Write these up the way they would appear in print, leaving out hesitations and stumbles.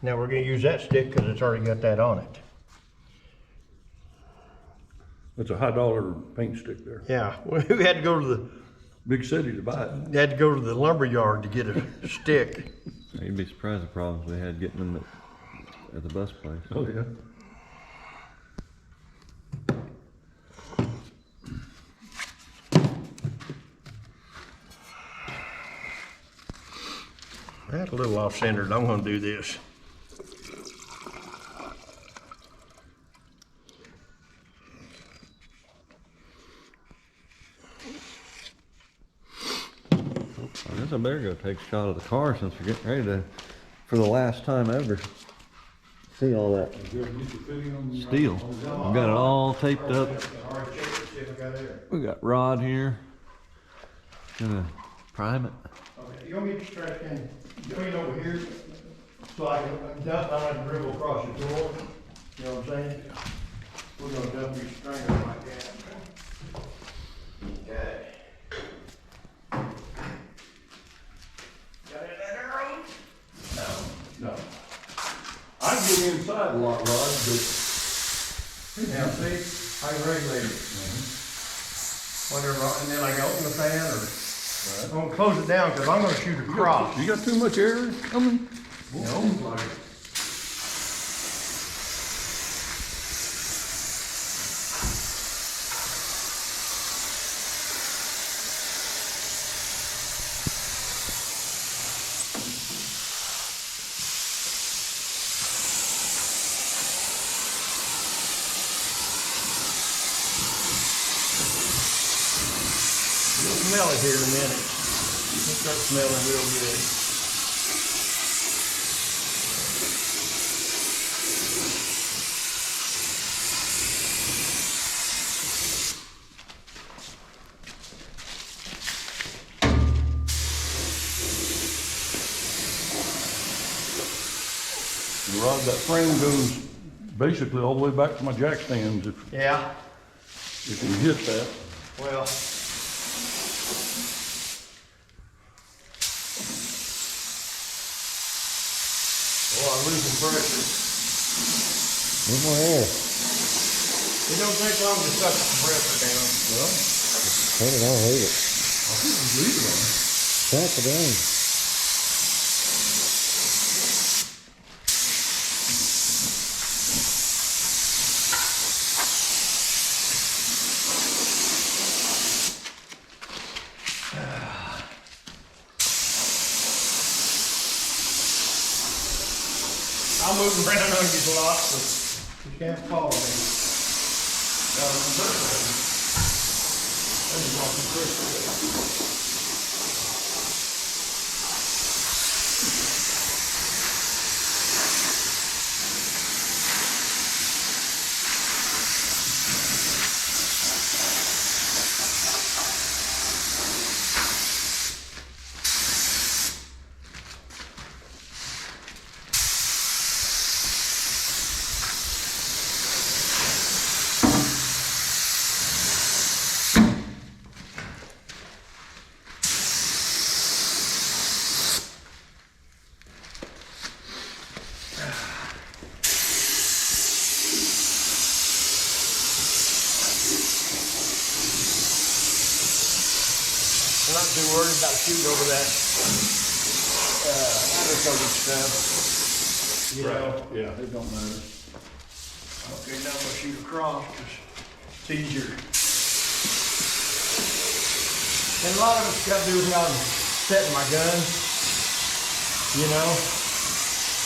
Now we're gonna use that stick because it's already got that on it. It's a high dollar paint stick there. Yeah, we had to go to the Big city to buy it. lumber yard to get a stick. You'd be surprised the problems we had getting them at the bus place. Oh, yeah. That's a little off centered. I'm gonna do this. I guess I better go take a shot of the car since we're getting ready to, for the last time ever, see all that steel. I've got it all taped up. We got rod here. Gonna prime it. Okay, you want me to stretch in, between over here, so I can dump, I don't have to dribble across the floor, you know what I'm saying? We're gonna dump these stringers like that. Okay. Got it that early? No. I can get inside a lot, Rod, but Now see, I can regulate it. Whatever, and then I can open the fan or, I'm gonna close it down because I'm gonna shoot across. you got too much air coming? No. You'll smell it here in a minute. It'll start smelling real good. Rod, that frame goes basically all the way back to my jack stands Yeah, if you hit that. well. Oh, I'm losing pressure. One more air. It don't take long to suck the pressure down. Well, Turn it on, leave it. I think just leave it on. Tap it in. I'm moving around on you a lot, so you can't follow me. I'm not too worried about shooting over that undercoated stuff. You know. Yeah, it don't matter. Okay, now I'm gonna shoot across because it's easier. And a lot of it's got to do with how I'm setting my gun. You know,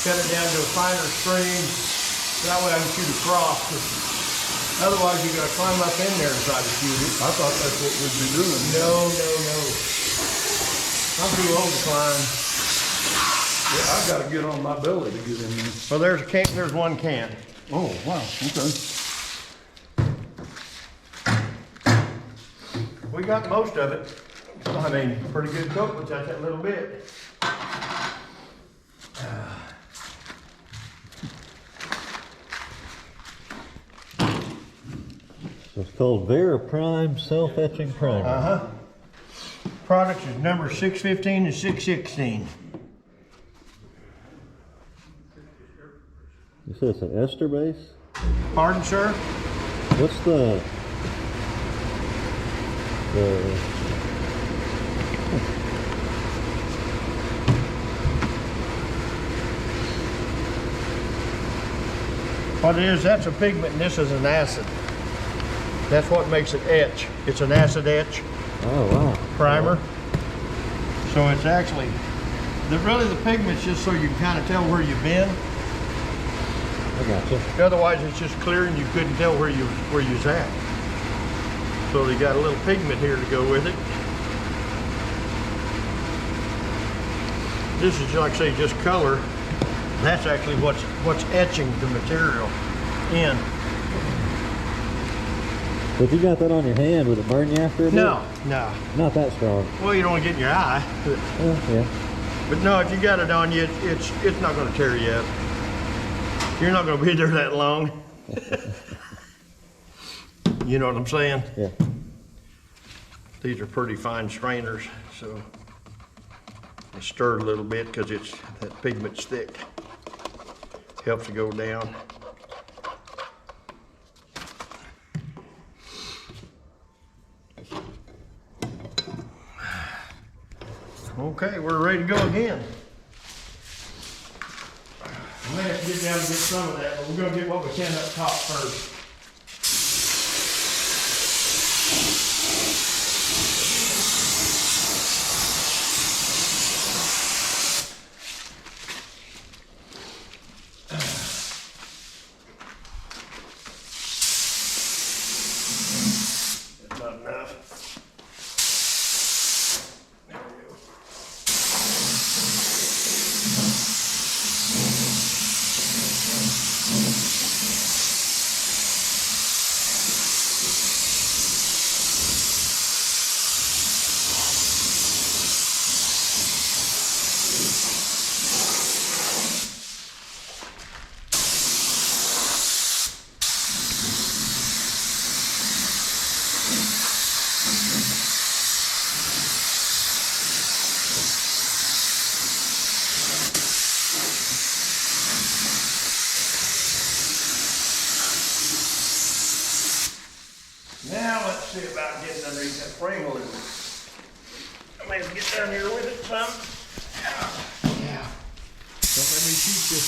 cut it down to a finer string. That way I can shoot across. 'Cause otherwise, you gotta climb up in there and try to shoot it. I thought that's what we'd be doing. No, no, no. I'm too old to climb. Yeah, I've got to get on my belly to get in there. Well, there's a can. There's one can. Oh, wow, okay. We got most of it. I mean, pretty good coat without that little bit. So it's called Vera Prime Self-Etching Primer. Uh-huh. Products is number 615 and 616. You said it's an ester base? Pardon, sir? What's the What it is, that's a pigment and this is an acid. That's what makes it etch. It's an acid etch oh wow. primer. So it's actually, really the pigment's just so you can kind of tell where you've been. I gotcha. Otherwise it's just clear and you couldn't tell where you's at. So they got a little pigment here to go with it. This is, like I say, just color. That's actually what's etching the material in. So if you got that on your hand, would it burn you after a bit? No. Not that strong. Well, you don't want to get in your eye. Yeah. But no, if you got it on you, it's not going to tear you up. You're not going to be there that long. You know what I'm saying? Yeah. These are pretty fine strainers, so they stir a little bit because that pigment's thick. Helps to go down. Okay, we're ready to go again. I may have to get down and get some of that, but we're gonna get what we can up top first. That's not enough. There we go. Now let's see about getting underneath that frame a little. I may have to get down here with it some. Yeah. Don't let me shoot you.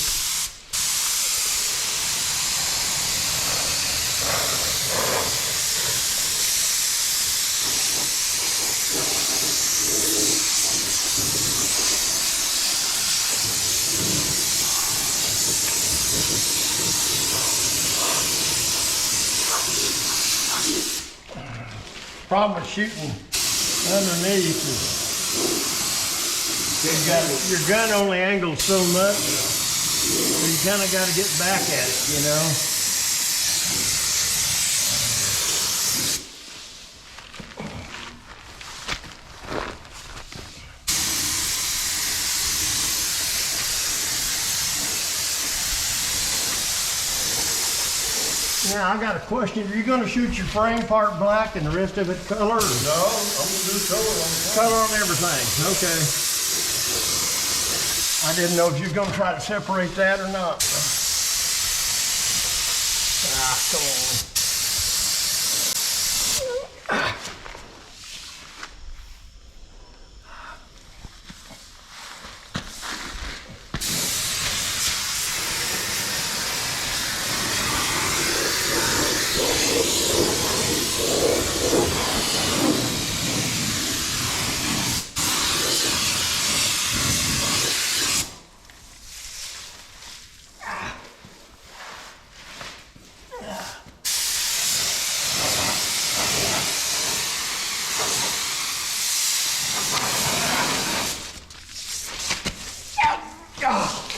Problem with shooting underneath is your gun only angles so much, so you kind of got to get back at it, you know. Now, I got a question. Are you going to shoot your frame part black and the rest of it color? No, I'm gonna do color on the Color on everything. Okay. I didn't know if you were going to try to separate that or not. Ah, come on.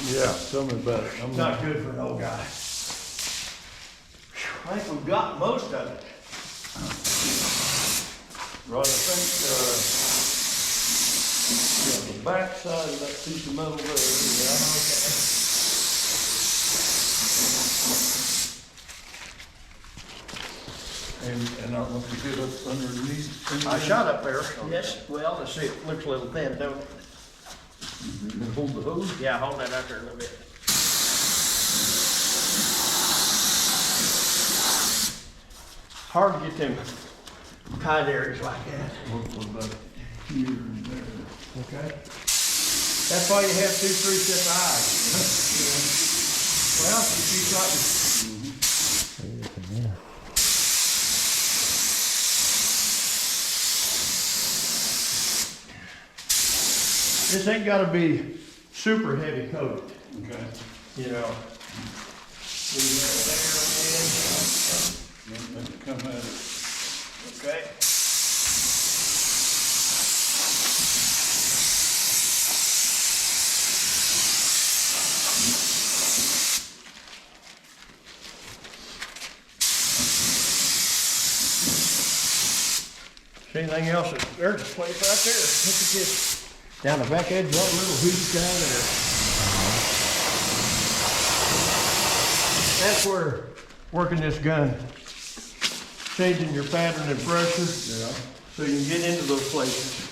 Yeah, tell me about it. It's not good for no guy. I think we've got most of it. Right, I think, the back side of that piece of metal there, yeah. And I want to get up underneath. I shot up there. Yes. Well, let's see. It looks a little thin, don't it? And hold the hose. Yeah, hold that out there a little bit. hard to get them tight areas like that. What about here and there? Okay. That's why you have 2, 3 sets of eyes. Well, if you got to. This ain't got to be super heavy coated, Okay. you know. Let it come at it. Okay. See anything else? There's a place right there. Look at this. Down the back edge, that little hoop down there. That's where working this gun, changing your pattern and pressure, so you can get into those places.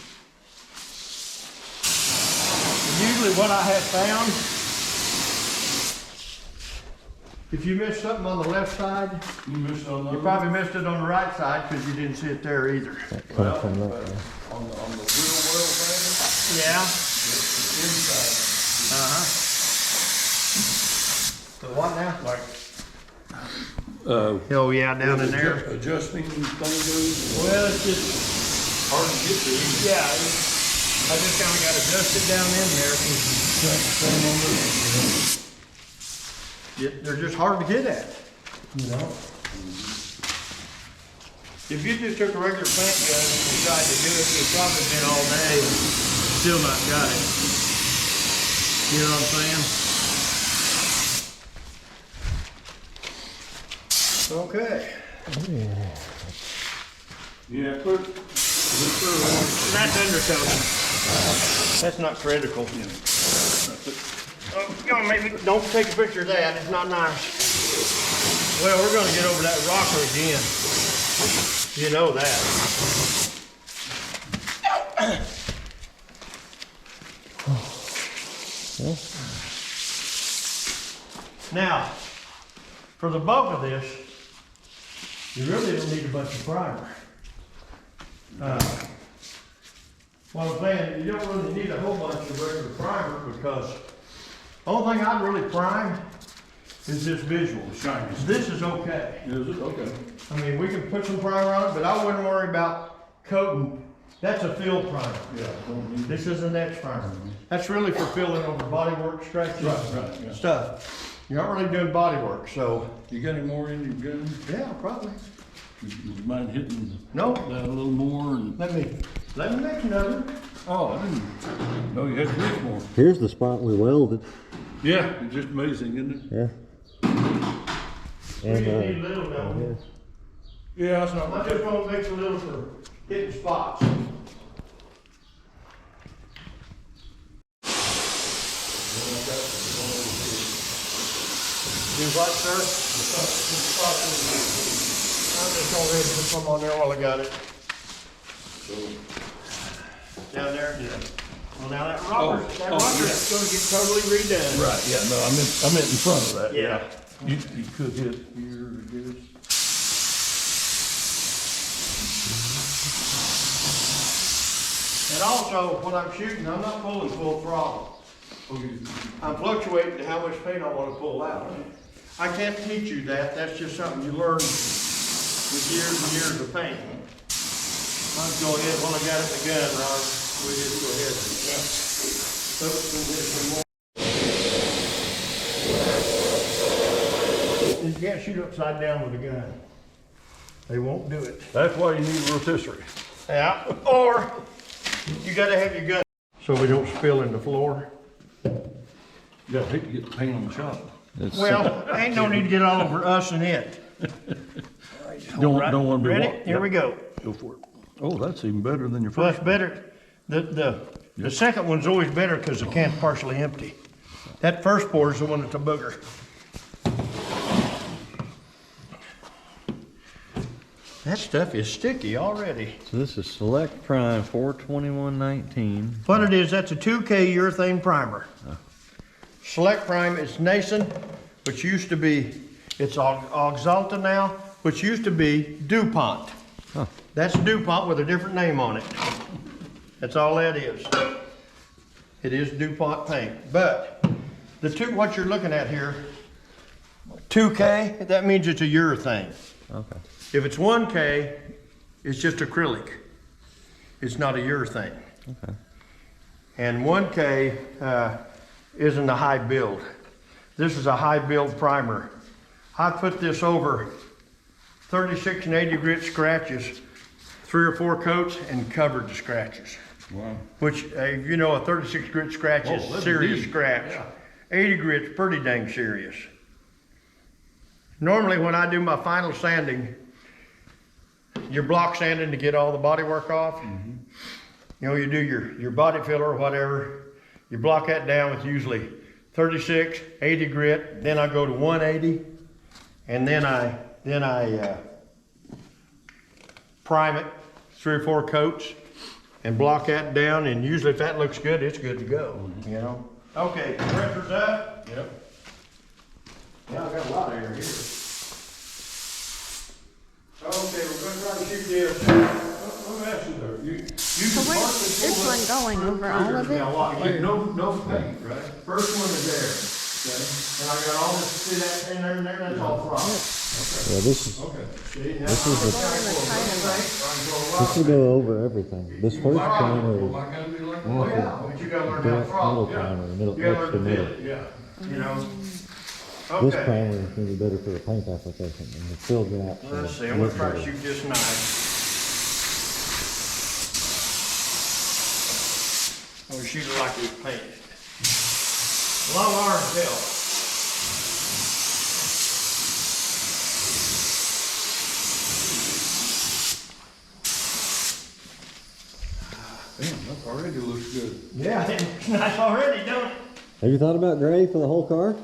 Usually what I have found, if you miss something on the left side, You missed on you those? probably missed it on the right side because you didn't see it there either. Come from that way. On the wheel well thing, Yeah. it's inside. The what now? Like, Oh yeah, down in there. adjusting thing goes, Well, it's just, hard to get to. yeah, I just kind of got adjusted down in there. They're just hard to get at, you know? If you just took a regular paint gun and tried to do it, you'd probably been all day and still not got it. You know what I'm saying? Okay. Yeah, put, That's undercoating. That's not critical. Oh, you know, maybe don't take a picture of that. It's not nice. Well, we're gonna get over that rocker again. You know that. Now, for the bulk of this, you really don't need a bunch of primer. What I'm saying, you don't really need a whole bunch of regular primer because the only thing I'd really prime is this visual. shiny. This is okay. Is it? Okay. I mean, we can put some primer on it, but I wouldn't worry about coating. That's a fill primer. Yeah, don't need. This is an etch primer. That's really for filling over bodywork scratches Right, yeah. stuff. You're not really doing bodywork, so You got any more in your gun? yeah, probably. You mind hitting No, that a little more and? let me make another. Oh, I didn't know you had to reach more. Here's the spot we welded. Yeah, it's just amazing, isn't it? Yeah. We And, need a little though. Yeah, that's not I much. just want to mix a little for hitting spots. Do what, sir? I'm just gonna go ahead and put some on there while I got it. Down there? Yeah. Well, now that rocker's yeah. gonna get totally redone. Right, yeah, no, I meant in front of that. Yeah. You could hit here, I guess. And also, when I'm shooting, I'm not pulling full throttle. I'm fluctuating to how much paint I want to pull out. I can't teach you that. That's just something you learn with years and years of paint. I'll just go ahead while I got it in the gun, Ron. We'll just go ahead and soak some this some more. You can't shoot upside down with a gun. They won't do it. That's why you need a rotisserie. Yeah, or you gotta have your gun so we don't spill in the floor. You gotta hate to get the paint on the shop. Well, ain't no need to get all over us and it. Don't wanna be. Ready? Here we go. Go for it. Oh, that's even better than your Well, first. that's better. The second one's always better because the can's partially empty. That first pour is the one that's a booger. That stuff is sticky already. So this is Select Prime 42119. What it is, that's a 2K urethane primer. Select Prime is Nason, which used to be, it's Oxalta now. which used to be DuPont. Huh. That's DuPont with a different name on it. That's all that is. It is DuPont paint. But the two, what you're looking at here, 2K, that means it's a urethane. Okay. If it's 1K, it's just acrylic. It's not a urethane. Okay. And 1K isn't a high build. This is a high build primer. I put this over 36 and 80 grit scratches, 3 or 4 coats, and covered the scratches. Wow. Which, you know, a 36 grit scratch Oh, is that's serious deep. scratch. Yeah. 80 grit's pretty dang serious. Normally when I do my final sanding, you're block sanding to get all the body work off. Mm-hmm. You know, you do your body filler or whatever, you block that down with usually 36, 80 grit, then I go to 180, and then I prime it, 3 or 4 coats, and block that down, and usually if that looks good, it's good to go, you know? Okay, pressure's up. Yep. Yeah, I got a lot of air here. Okay, we're gonna try to shoot this. Let me ask you though, you So where's this one going, over all of it? Now watch, like no paint, right? first one is there, Okay. and I got all this, see that in there, and there, that's all frost. Yeah, this is Okay. See, now This is I'm the- gonna this will go over everything. This first primer Well, is my gonna be like, Oh, yeah, but you gotta learn how to that middle frost. primer, middle, You gotta that's the learn to middle. fit it, yeah, you know? This Okay, primer is gonna be better for the paint application and the fill gap. let's see, I'm gonna try to shoot this knife. I'm gonna shoot it like it's painted. Long arms help. damn, that already looks good. Yeah, it's nice already, don't it? Have you thought about gray for the whole car?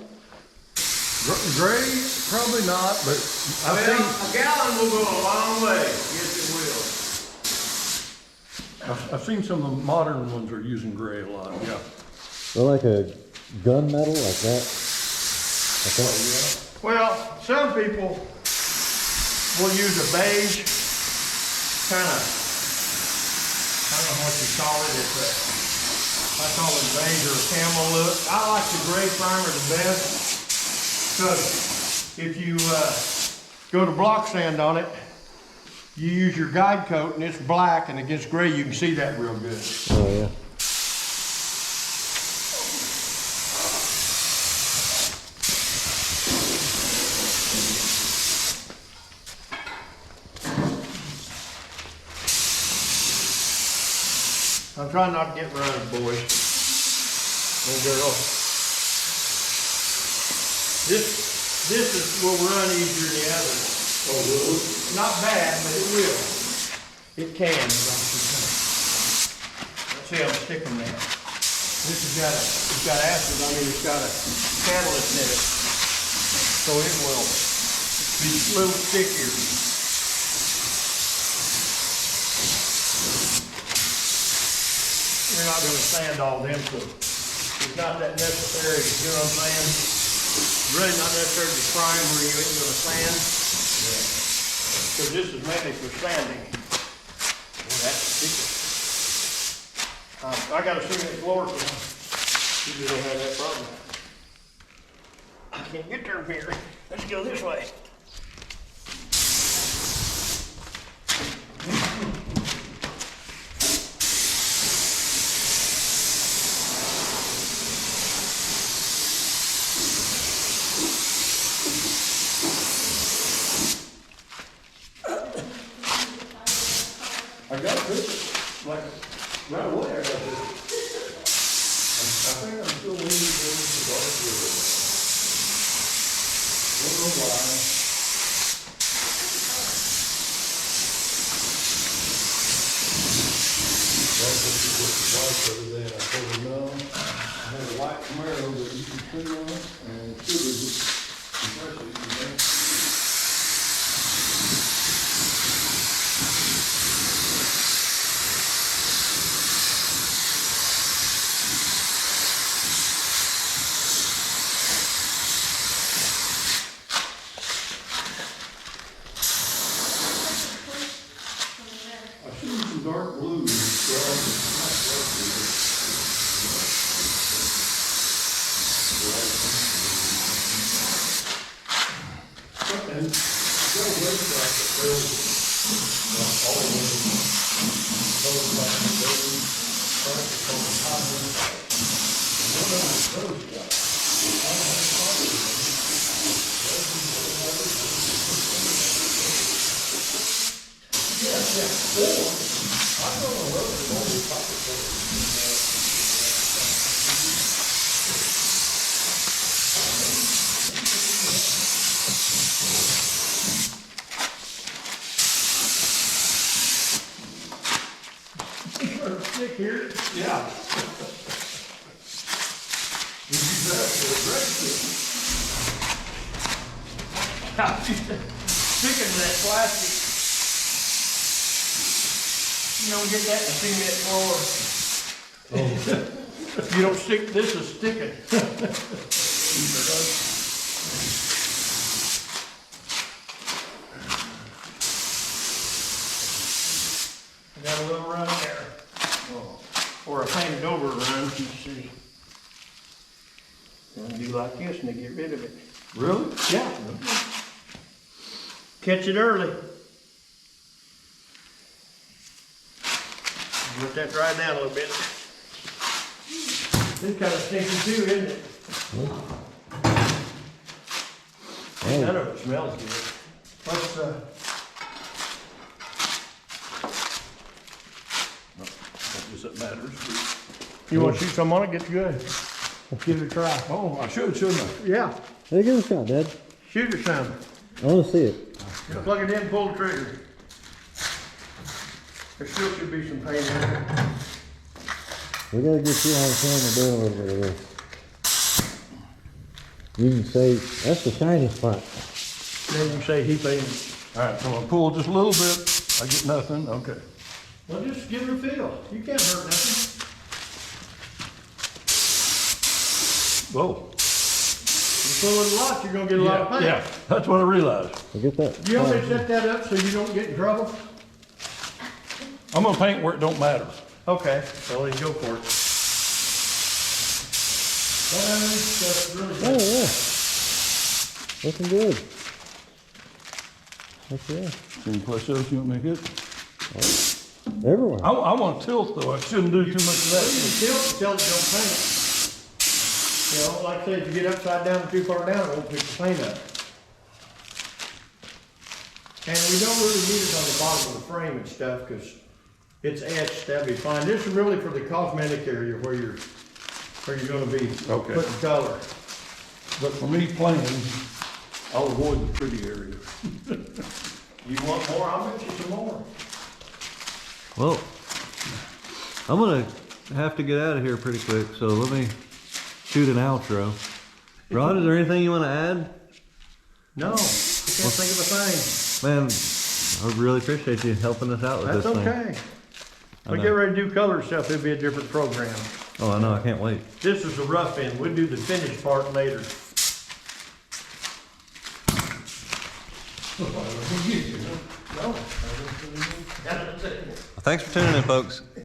Gray, probably not, but I've Well, seen, a gallon will go a long way. Yes, it will. I've seen some of the modern ones are using gray a lot, yeah. Or like a gunmetal, like that? Like that? Well, some people will use a beige, kind of, I don't know what you call it. I call it beige or a camel look. I like the gray primer the best because if you go to block sand on it, you use your guide coat and it's black and it gets gray, you can see that real good. Oh, yeah. I'm trying not to get runs, boys and girls. This will run easier than the other. Oh, really? Not bad, but it will. It can. Let's see how I'm sticking there. This it's got acid, I mean it's got a catalyst in it. So it will be a little stickier. You're not gonna sand all them, so it's not that necessary, you know what I'm saying? It's really not necessary to prime where you ain't gonna sand. Because this is mainly for sanding. Oh, that's sticky. I got a cement floor, so you don't have that problem. I can't get there from here. Let's go this way. I got this, like, right away I got this. I think I'm still waiting to go into the dark river. Don't know why. That's what you put the white over there, I told her no. I had a white Camaro that you can put on, and sugar just compress it, you know? Stick here. Yeah. Sticking to that plastic. You don't get that in cement floor. You don't stick, this is sticking. I got a little run there. Or a painted over run, you see. And do like this and they get rid of it. Really? Yeah. Catch it early. Let that dry down a little bit. This kind of stinky too, isn't it? None of it smells good. Let's, I guess that matters. you want to shoot some on it? Get good. Let's give it a try. Oh, I should, shouldn't I? Yeah, Hey, give it a shot, Dad. shoot or something. I want to see it. Just plug it in, pull the trigger. There still should be some paint in there. We gotta get you on camera doing a little bit of this. You can say, that's the shiny spot. Then you say he painted. All right, so I pull just a little bit, I get nothing, okay. Well, just give it a feel. You can't hurt nothing. Whoa. You pull it a lot, you're gonna get a lot of paint. Yeah, that's what I realized. We'll get that. You want me to set that up so you don't get in trouble? I'm gonna paint where it don't matter. Okay, well then go for it. That's really Oh, good. yeah. Looking good. Heck yeah. Any place else you want me to hit? Everywhere. I want to tilt though, I shouldn't do too much of Well, you that. can tilt until it don't paint. You know, like I said, if you get upside down or too far down, it won't pick the paint up. And we don't really need it on the bottom of the frame and stuff, because it's etched, that'd be fine. This is really for the cosmetic area where you're gonna be Okay. putting color. But for me plain, I'll avoid the pretty area. You want more, I'll get you some more. Well, I'm gonna have to get out of here pretty quick, so let me shoot an outro. Rod, is there anything you wanna add? No, I can't think of a thing. Man, I really appreciate you helping us out with That's this thing. okay. I We know. get ready to do color stuff, it'll be a different program. Oh, I know, I can't wait. This is the rough end, we'll do the finished part later. No. Thanks for tuning in, folks.